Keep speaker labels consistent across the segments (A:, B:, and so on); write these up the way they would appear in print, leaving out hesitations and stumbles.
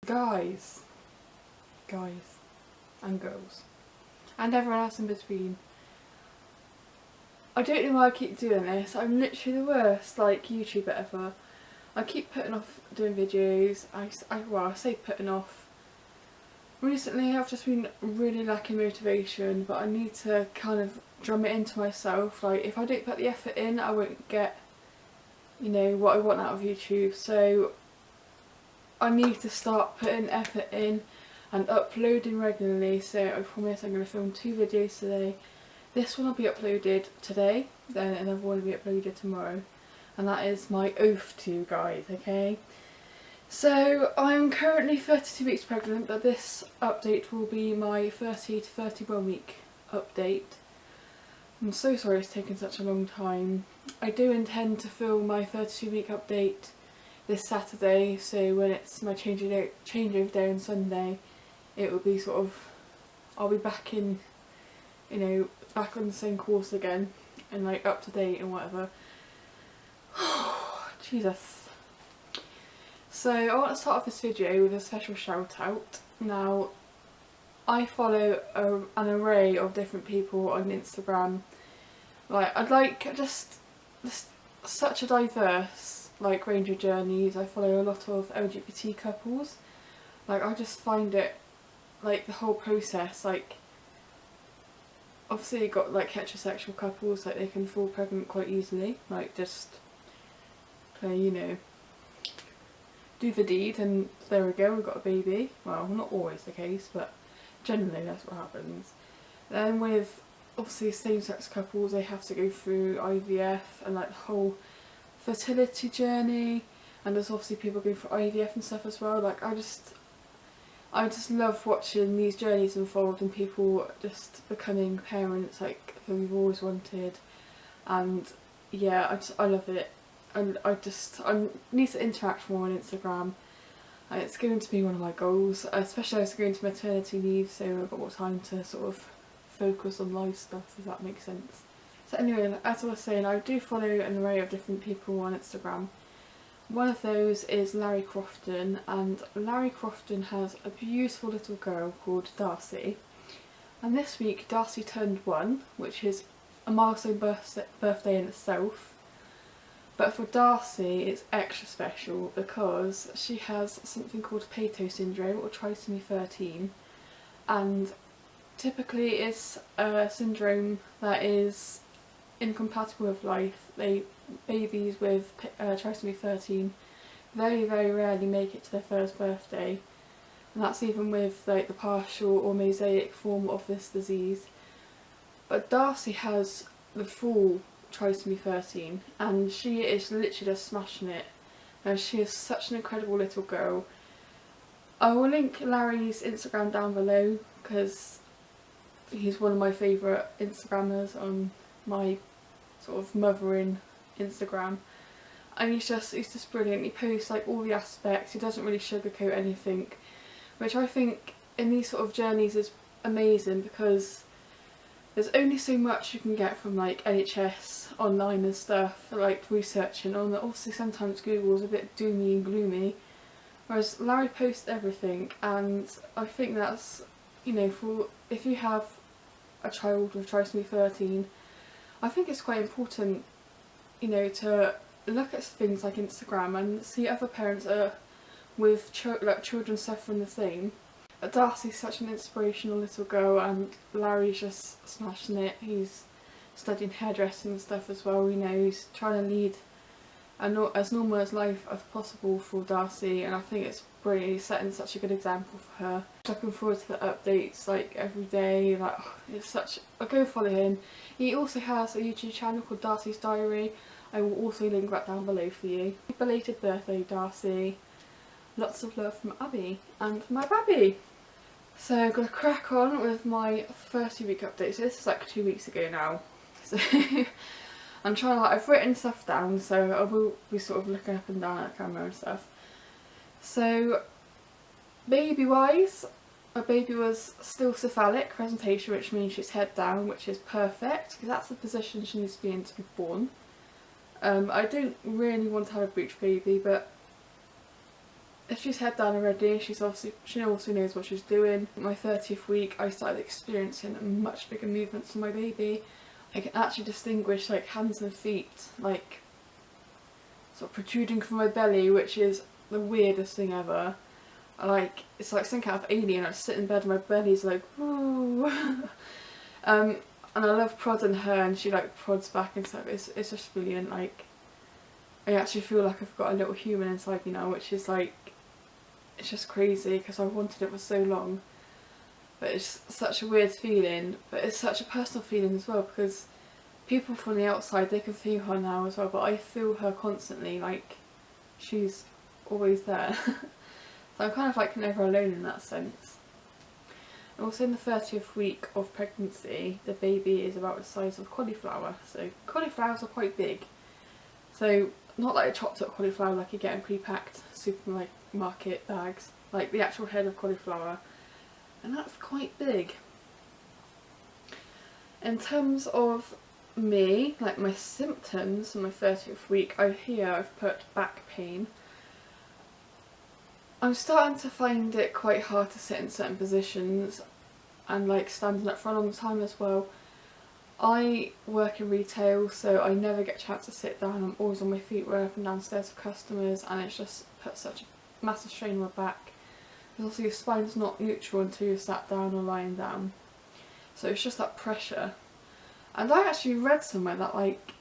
A: guys and girls and everyone else in between, I don't know why I keep doing this. I'm literally the worst like YouTuber ever. I keep putting off doing videos. I say putting off. Recently I've just been really lacking motivation, but I need to kind of drum it into myself. Like, if I don't put the effort in, I won't get, you know, what I want out of YouTube. So I need to start putting effort in and uploading regularly. So I promise I'm going to film 2 videos today. This one will be uploaded today, then another one will be uploaded tomorrow. And that is my oath to you guys, okay? So I'm currently 32 weeks pregnant, but this update will be my 30 to 31 week update. I'm so sorry it's taken such a long time. I do intend to film my 32 week update this Saturday, so when it's my changeover day on Sunday, it will be sort of, I'll be back in, you know, back on the same course again and like up to date and whatever. Jesus. So I want to start off this video with a special shout out. Now, I follow an array of different people on Instagram. Like, I'd like just such a diverse like range of journeys. I follow a lot of LGBT couples. Like, I just find it, like, the whole process, like, obviously you got like heterosexual couples, like they can fall pregnant quite easily, like just play, you know, do the deed and there we go, we've got a baby. Well, not always the case, but generally that's what happens. Then with obviously same-sex couples, they have to go through IVF and like the whole fertility journey, and there's obviously people going for IVF and stuff as well. Like, I just love watching these journeys unfold and people just becoming parents like who we've always wanted. And yeah, I love it. And I need to interact more on Instagram. And it's going to be one of my goals, especially as I go into maternity leave, so I've got more time to sort of focus on life stuff, if that makes sense. So anyway, as I was saying, I do follow an array of different people on Instagram. One of those is Larry Crofton, and Larry Crofton has a beautiful little girl called Darcy. And this week Darcy turned 1, which is a milestone birthday in itself. But for Darcy it's extra special because she has something called Pato syndrome, or trisomy 13, and typically it's a syndrome that is incompatible with life. Babies with trisomy 13 very rarely make it to their first birthday, and that's even with like the partial or mosaic form of this disease. But Darcy has the full trisomy 13 and she is literally just smashing it, and she is such an incredible little girl. I will link Larry's Instagram down below because he's one of my favourite Instagrammers on my sort of mothering Instagram, and he's just brilliant. He posts like all the aspects, he doesn't really sugarcoat anything, which I think in these sort of journeys is amazing because there's only so much you can get from like NHS online and stuff, like researching on. Obviously sometimes Google's a bit doomy and gloomy, whereas Larry posts everything, and I think that's, you know, for if you have a child with trisomy 13, I think it's quite important, you know, to look at things like Instagram and see other parents with children suffering the same. Darcy's such an inspirational little girl, and Larry's just smashing it. He's studying hairdressing and stuff as well, you know, he's trying to lead as normal as life as possible for Darcy, and I think it's brilliant. He's setting such a good example for her. Looking forward to the updates like every day. Like, it's such go follow him. He also has a YouTube channel called Darcy's Diary. I will also link that down below for you. Belated birthday, Darcy. Lots of love from Abby and my babby. So I'm going to crack on with my 30-week update. So this is like 2 weeks ago now. So I'm trying to, like, I've written stuff down, so I will be sort of looking up and down at the camera and stuff. So baby wise, my baby was still cephalic presentation, which means she's head down, which is perfect because that's the position she needs to be in to be born. I don't really want to have a breech baby, but if she's head down already, she also knows what she's doing. My 30th week, I started experiencing much bigger movements in my baby. I can actually distinguish like hands and feet like sort of protruding from my belly, which is the weirdest thing ever. Like, it's like some kind of alien. I sit in bed and my belly's like, ooh. And I love prodding her, and she like prods back and stuff. It's just brilliant. Like, I actually feel like I've got a little human inside me now, which is like, it's just crazy because I wanted it for so long. But it's such a weird feeling, but it's such a personal feeling as well, because people from the outside, they can feel her now as well, but I feel her constantly, like she's always there. So I'm kind of like never alone in that sense. And also in the 30th week of pregnancy, the baby is about the size of cauliflower. So cauliflowers are quite big. So not like a chopped up cauliflower like you get in pre-packed supermarket bags, like the actual head of cauliflower. And that's quite big. In terms of me, like my symptoms in my 30th week, I've put back pain. I'm starting to find it quite hard to sit in certain positions and like standing up for a long time as well. I work in retail, so I never get a chance to sit down. I'm always on my feet, we're up and downstairs with customers, and it's just put such a massive strain on my back. Because also your spine's not neutral until you're sat down or lying down. So it's just that pressure. And I actually read somewhere that like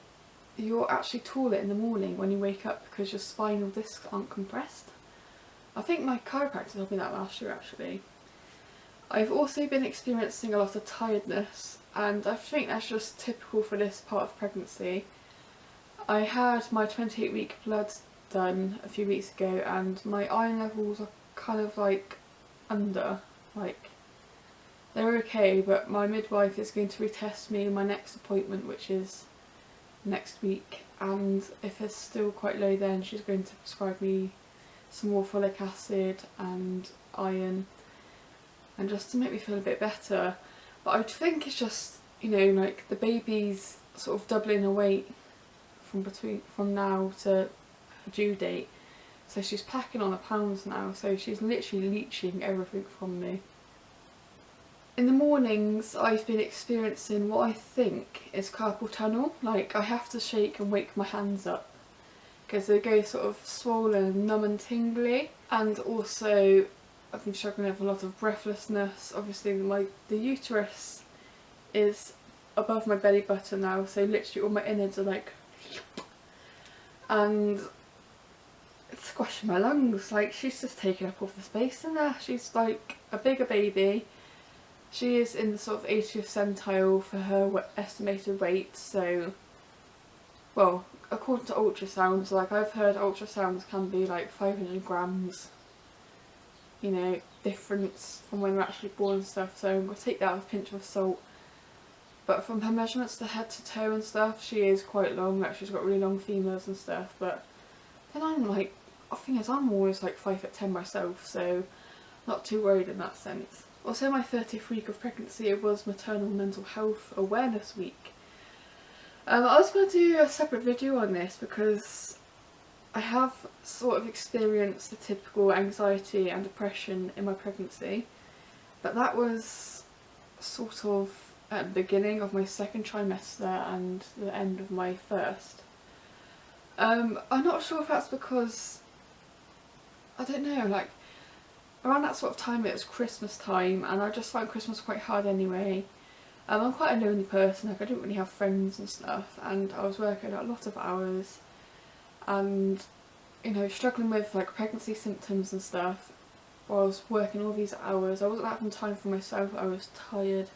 A: you're actually taller in the morning when you wake up because your spinal discs aren't compressed. I think my chiropractor told me that last year actually. I've also been experiencing a lot of tiredness, and I think that's just typical for this part of pregnancy. I had my 28-week blood done a few weeks ago, and my iron levels are kind of like under, like they're okay, but my midwife is going to retest me in my next appointment, which is next week, and if it's still quite low then she's going to prescribe me some more folic acid and iron, and just to make me feel a bit better. But I think it's just, you know, like the baby's sort of doubling her weight from now to due date, so she's packing on the pounds now, so she's literally leeching everything from me. In the mornings I've been experiencing what I think is carpal tunnel. Like I have to shake and wake my hands up because they go sort of swollen, numb and tingly, and also I've been struggling with a lot of breathlessness. Obviously the uterus is above my belly button now, so literally all my innards are like, and it's squashing my lungs. Like she's just taking up all the space in there. She's like a bigger baby. She is in the sort of 80th centile for her estimated weight, so, well, according to ultrasounds, like I've heard ultrasounds can be like 500 grams, you know, difference from when they're actually born and stuff, so I'm going to take that with a pinch of salt. But from her measurements to head to toe and stuff, she is quite long, like she's got really long femurs and stuff, but then I'm like, the thing is I'm always like 5'10" myself, so not too worried in that sense. Also my 30th week of pregnancy, it was maternal mental health awareness week. I was going to do a separate video on this because I have sort of experienced the typical anxiety and depression in my pregnancy, but that was sort of at the beginning of my second trimester and the end of my first. I'm not sure if that's because, I don't know, like around that sort of time it was Christmas time, and I just found Christmas quite hard anyway. I'm quite a lonely person, like I didn't really have friends and stuff, and I was working a lot of hours and, you know, struggling with like pregnancy symptoms and stuff while I was working all these hours. I wasn't having time for myself, I was tired.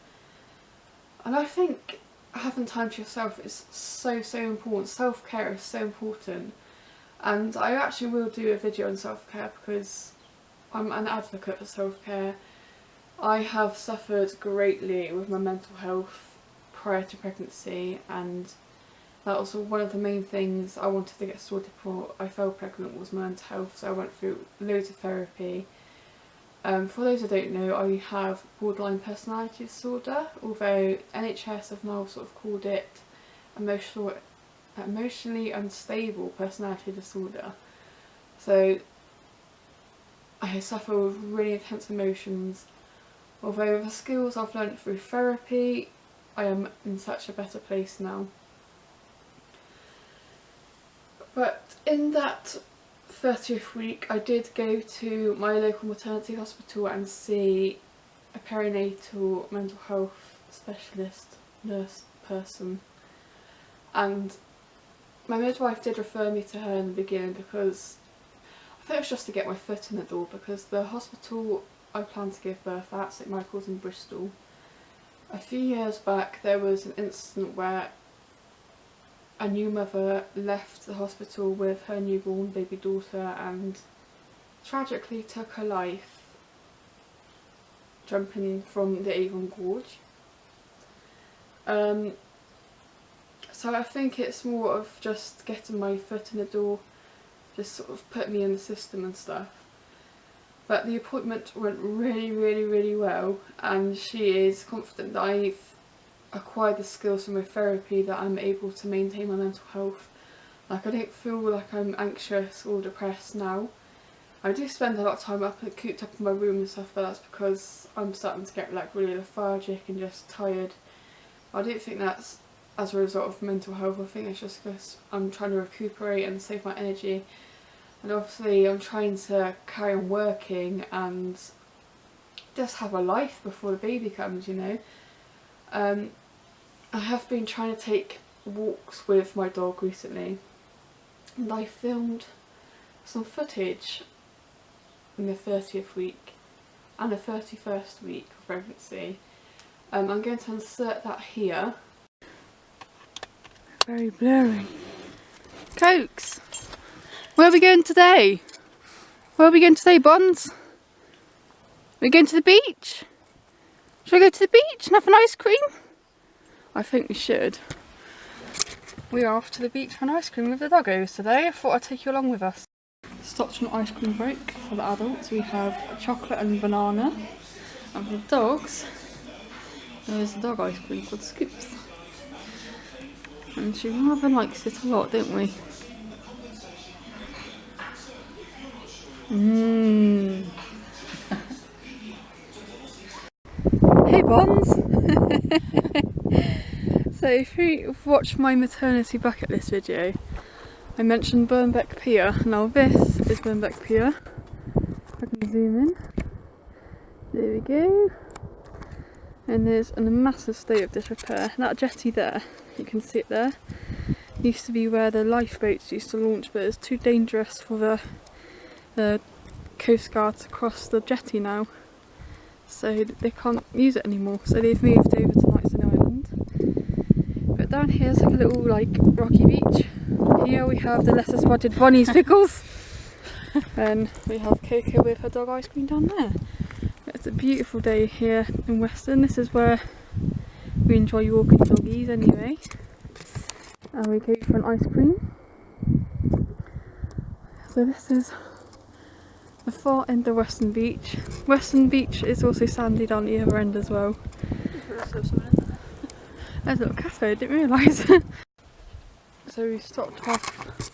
A: And I think having time to yourself is so important. Self-care is so important, and I actually will do a video on self-care because I'm an advocate for self-care. I have suffered greatly with my mental health prior to pregnancy, and that was one of the main things I wanted to get sorted before I fell pregnant, was my mental health, so I went through loads of therapy. For those who don't know, I have borderline personality disorder, although NHS have now sort of called it emotionally unstable personality disorder. So I suffer with really intense emotions. Although the skills I've learned through therapy, I am in such a better place now. But in that 30th week, I did go to my local maternity hospital and see a perinatal mental health specialist, nurse person. And my midwife did refer me to her in the beginning because I thought it was just to get my foot in the door, because the hospital I plan to give birth at, St Michael's in Bristol, a few years back there was an incident where a new mother left the hospital with her newborn baby daughter and tragically took her life jumping from the Avon Gorge. So I think it's more of just getting my foot in the door, just sort of put me in the system and stuff. But the appointment went really well, and she is confident that I've acquired the skills from my therapy that I'm able to maintain my mental health. Like, I don't feel like I'm anxious or depressed now. I do spend a lot of time cooped up in my room and stuff, but that's because I'm starting to get like really lethargic and just tired. I don't think that's as a result of mental health. I think it's just because I'm trying to recuperate and save my energy. And obviously I'm trying to carry on working and just have a life before the baby comes, you know. I have been trying to take walks with my dog recently, and I filmed some footage in the 30th week and the 31st week of pregnancy. I'm going to insert that here. Very blurry. Cokes! Where are we going today? Where are we going today, Bonds? We're going to the beach? Should we go to the beach and have an ice cream? I think we should. We are off to the beach for an ice cream with the doggos today. I thought I'd take you along with us. Stopped an ice cream break for the adults. We have chocolate and banana. And for the dogs, there's a dog ice cream called Scoops. And she rather likes it a lot, don't we? Mmm. Hey Bonds! So if you've watched my maternity bucket list video, I mentioned Burnbeck Pier. Now this is Burnbeck Pier. I can zoom in. There we go. And there's in a massive state of disrepair. That jetty there, you can see it there, used to be where the lifeboats used to launch, but it's too dangerous for the coast guard to cross the jetty now. So they can't use it anymore. So they've moved over to Knightston Island. But down here is like a little like rocky beach. Here we have the lettuce spotted Bonnie's pickles. And we have Coco with her dog ice cream down there. It's a beautiful day here in Weston. This is where we enjoy walking doggies anyway. And we go for an ice cream. So this is the far end of Weston Beach. Weston Beach is also sandy down the other end as well. There's a little cafe, I didn't realise. So we stopped off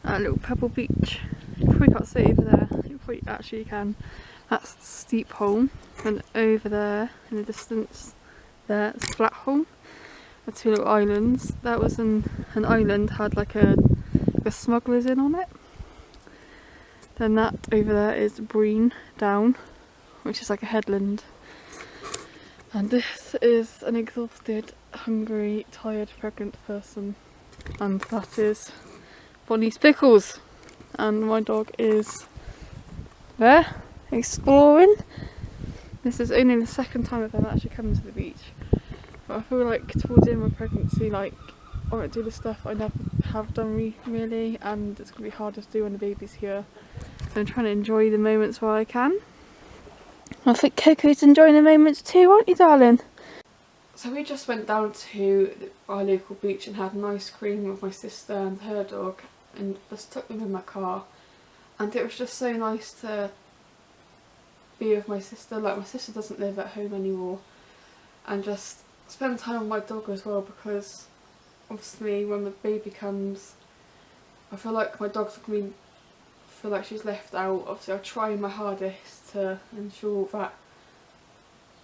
A: at a little pebble beach. You probably can't see over there. You probably actually can. That's Steep Hole, and over there in the distance there's Flat Hole. The two little islands. That was an island had like a smugglers inn on it. Then that over there is Breen Down, which is like a headland. And this is an exhausted, hungry, tired, pregnant person. And that is Bonnie's Pickles. And my dog is there, exploring. This is only the second time I've ever actually come to the beach. But I feel like towards the end of my pregnancy, like, I won't do the stuff I never have done really, and it's going to be harder to do when the baby's here. So I'm trying to enjoy the moments while I can. I think Coco's enjoying the moments too, aren't you, darling? So we just went down to our local beach and had an ice cream with my sister and her dog, and just took them in my car. And it was just so nice to be with my sister. Like, my sister doesn't live at home anymore, and just spend time with my dog as well, because obviously when the baby comes, I feel like my dog's going to be feel like she's left out. Obviously I try my hardest to ensure that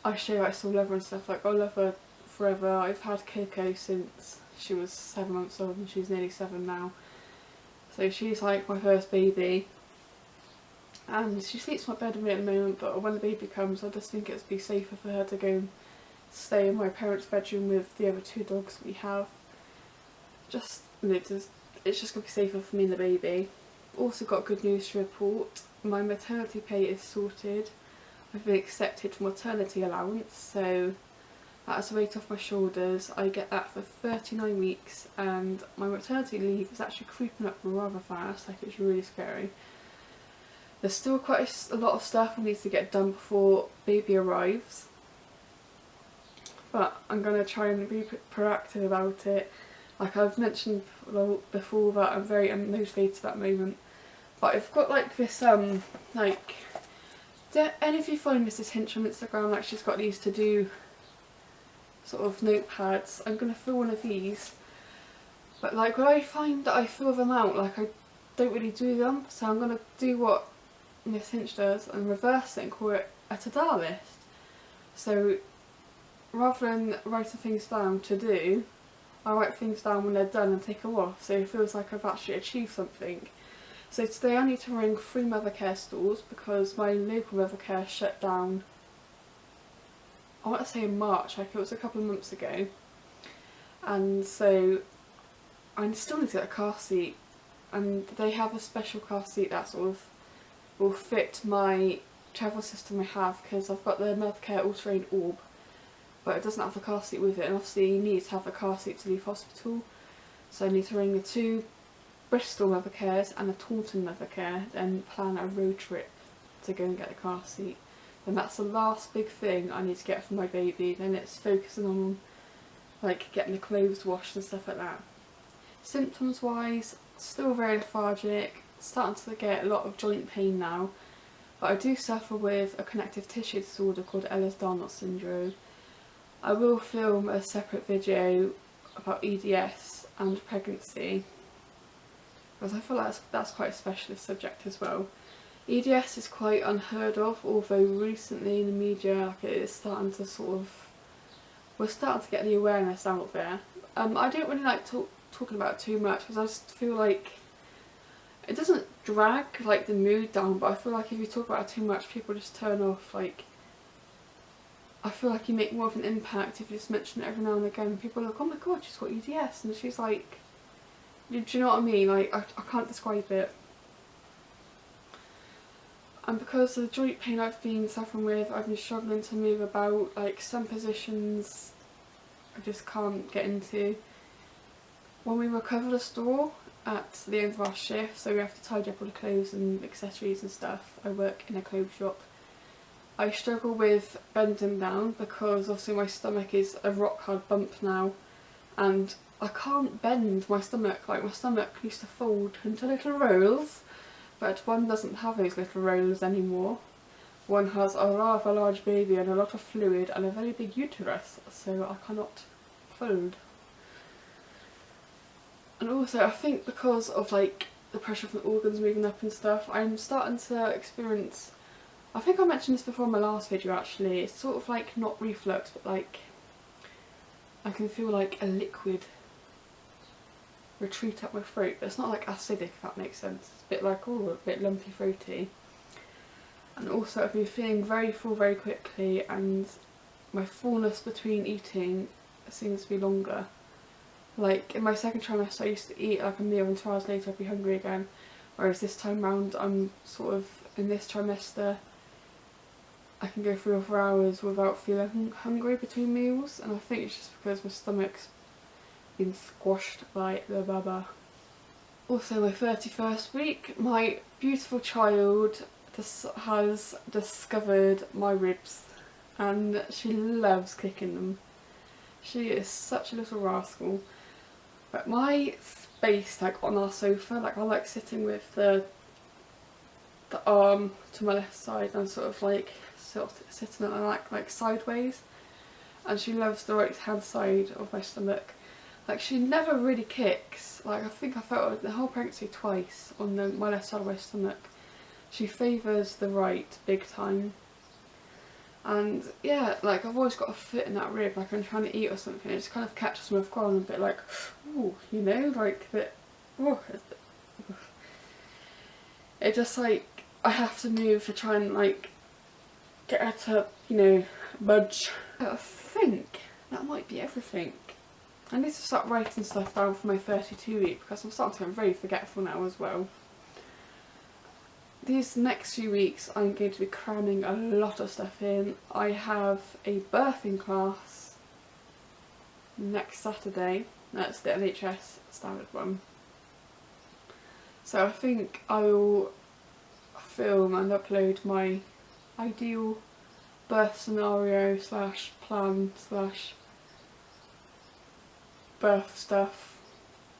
A: I show I still love her and stuff. Like, I love her forever. I've had Coco since she was 7 months old and she's nearly 7 now. So she's like my first baby. And she sleeps in my bed with me at the moment, but when the baby comes I just think it'd be safer for her to go and stay in my parents' bedroom with the other 2 dogs we have. Just, it's just going to be safer for me and the baby. Also got good news to report. My maternity pay is sorted. I've been accepted for maternity allowance, so that's a weight off my shoulders. I get that for 39 weeks and my maternity leave is actually creeping up rather fast, like it's really scary. There's still quite a lot of stuff I need to get done before baby arrives, but I'm going to try and be proactive about it. Like I've mentioned before that I'm very unmotivated at that moment, but I've got like this like, any of you find Mrs. Hinch on Instagram, like she's got these to do sort of notepads. I'm going to fill one of these, but like when I find that I fill them out, like I don't really do them, so I'm going to do what Miss Hinch does and reverse it and call it a to-do list. So rather than writing things down to do, I write things down when they're done and take them off, so it feels like I've actually achieved something. So today I need to ring 3 mother care stores because my local mother care shut down, I want to say in March, like it was a couple of months ago. And so I still need to get a car seat, and they have a special car seat that sort of will fit my travel system I have, because I've got the mother care all-terrain orb, but it doesn't have the car seat with it, and obviously you need to have a car seat to leave hospital. So I need to ring the 2 Bristol mother cares and a Taunton mother care, then plan a road trip to go and get a car seat. And that's the last big thing I need to get for my baby. Then it's focusing on like getting the clothes washed and stuff like that. Symptoms wise, still very lethargic, starting to get a lot of joint pain now, but I do suffer with a connective tissue disorder called Ehlers-Danlos syndrome. I will film a separate video about EDS and pregnancy, because I feel like that's quite a specialist subject as well. EDS is quite unheard of, although recently in the media like it is starting to we're starting to get the awareness out there. I don't really like talking about it too much because I just feel like it doesn't drag like the mood down, but I feel like if you talk about it too much people just turn off. Like, I feel like you make more of an impact if you just mention it every now and again. People are like, oh my god, she's got EDS, and she's like, do you know what I mean? Like, I can't describe it. And because of the joint pain I've been suffering with, I've been struggling to move about. Like, some positions I just can't get into. When we recover the store at the end of our shift, so we have to tidy up all the clothes and accessories and stuff, I work in a clothes shop, I struggle with bending down because obviously my stomach is a rock hard bump now, and I can't bend my stomach. Like, my stomach used to fold into little rolls, but one doesn't have those little rolls anymore. One has a rather large baby and a lot of fluid and a very big uterus, so I cannot fold. And also I think because of like the pressure from the organs moving up and stuff, I'm starting to experience, I think I mentioned this before in my last video actually, it's sort of like not reflux, but like I can feel like a liquid retreat up my throat, but it's not like acidic, if that makes sense. It's a bit like, oh, a bit lumpy throaty. And also I've been feeling very full very quickly, and my fullness between eating seems to be longer. Like in my second trimester I used to eat like a meal and 2 hours later I'd be hungry again, whereas this time round I'm sort of, in this trimester I can go 3 or 4 hours without feeling hungry between meals, and I think it's just because my stomach's been squashed by the baba. Also, my 31st week, my beautiful child has discovered my ribs and she loves kicking them. She is such a little rascal. But my space, like on our sofa, like I like sitting with the arm to my left side and sort of sitting on my like sideways, and she loves the right hand side of my stomach. Like, she never really kicks. Like, I think I felt it the whole pregnancy twice on my left side of my stomach, She favours the right big time. And yeah, like I've always got a foot in that rib, like I'm trying to eat or something, it just kind of catches me off guard and a bit like, ooh, you know, like a bit, oh, it just like, I have to move to try and like get her to, you know, budge. I think that might be everything. I need to start writing stuff down for my 32 week because I'm starting to get very forgetful now as well. These next few weeks I'm going to be cramming a lot of stuff in. I have a birthing class next Saturday. That's the NHS standard one. So I think I will film and upload my ideal birth scenario slash plan slash birth stuff,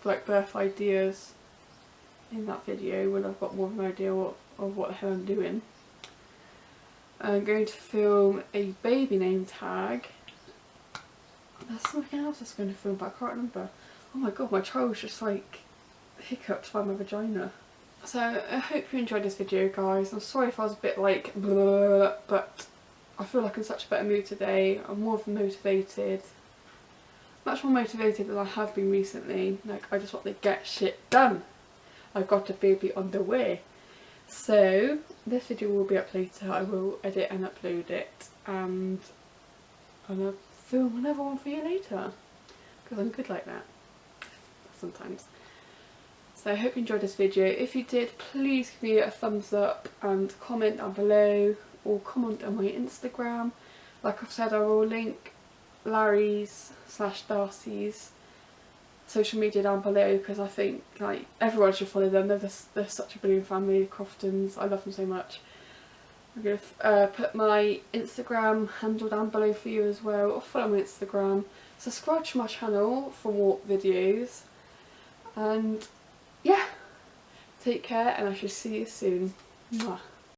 A: like birth ideas, in that video when I've got more of an idea of what the hell I'm doing. I'm going to film a baby name tag. There's something else I was going to film but I can't remember. Oh my god, my child's just like hiccuped by my vagina. So I hope you enjoyed this video, guys. I'm sorry if I was a bit like blah, but I feel like I'm in such a better mood today. I'm more motivated. Much more motivated than I have been recently. Like, I just want to get shit done. I've got a baby on the way. So this video will be up later. I will edit and upload it, and I'm gonna film another one for you later because I'm good like that sometimes. So I hope you enjoyed this video. If you did, please give me a thumbs up and comment down below, or comment on my Instagram. Like I've said, I will link Larry's / Darcy's social media down below because I think like everyone should follow them. They're such a brilliant family, the Croftons. I love them so much. I'm going to put my Instagram handle down below for you as well, or follow my Instagram. Subscribe to my channel for more videos, and yeah, take care and I shall see you soon. Mwah.